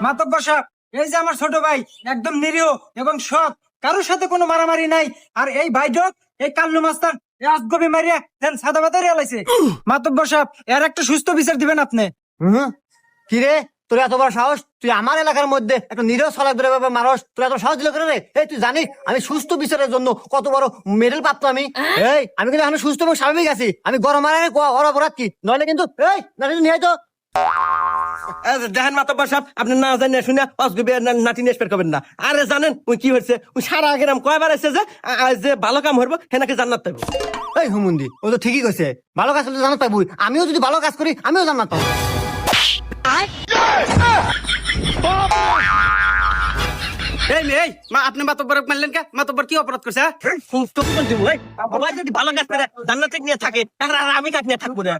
মাতব্বর সাহেব, এই যে আমার ছোট ভাই একদম নিরীহ এবং সৎ, কারোর সাথে কোনো মারামারি নাই। আর এই ভাইডক, এই কাল্লু মাস্তান, এই আজগবি মারিয়া দেন সাদা বাতারি আলাইছে। মাতব্বর সাহেব, এর একটা সুস্থ বিচার দিবেন আপনি। কি রে, তোর এত বড় সাহস? তুই আমার এলাকার মধ্যে একটা নিরীহ সালাক ধরে মানুষ, তোর এত সাহস দিল করে রে? এই তুই জানিস আমি সুস্থ বিচারের জন্য কত বড় মেডেল প্রাপ্ত আমি? এই আমি কিন্তু এখন সুস্থ এবং স্বাভাবিক আছি। আমি গরম মারানে অপরাধ কি নইলে কিন্তু এই নাটি নিয়ে তো। দেখেন মাতব্বর সাহেব, আপনি না জানেন শুনে অসগবি নাটি নেসপের করবেন না। আরে জানেন ওই কি হয়েছে? ওই সারা গ্রাম কয়বার এসে যে ভালো কাম হইব হেনাকে জান্নাত পাইব। এই হুমুন্দি, ও তো ঠিকই কইছে, ভালো কাজ করলে জানাত পাবই। আমিও যদি ভালো কাজ করি আমিও জানাত পাবো। এই মা, আপনি মাতব্বর মারলেন কে? মাতব্বর কি অপরাধ করছে? যদি ভালো কাজ করে জান্নাতে নিয়ে থাকে, আর আমি কাকে নিয়ে থাকবো না?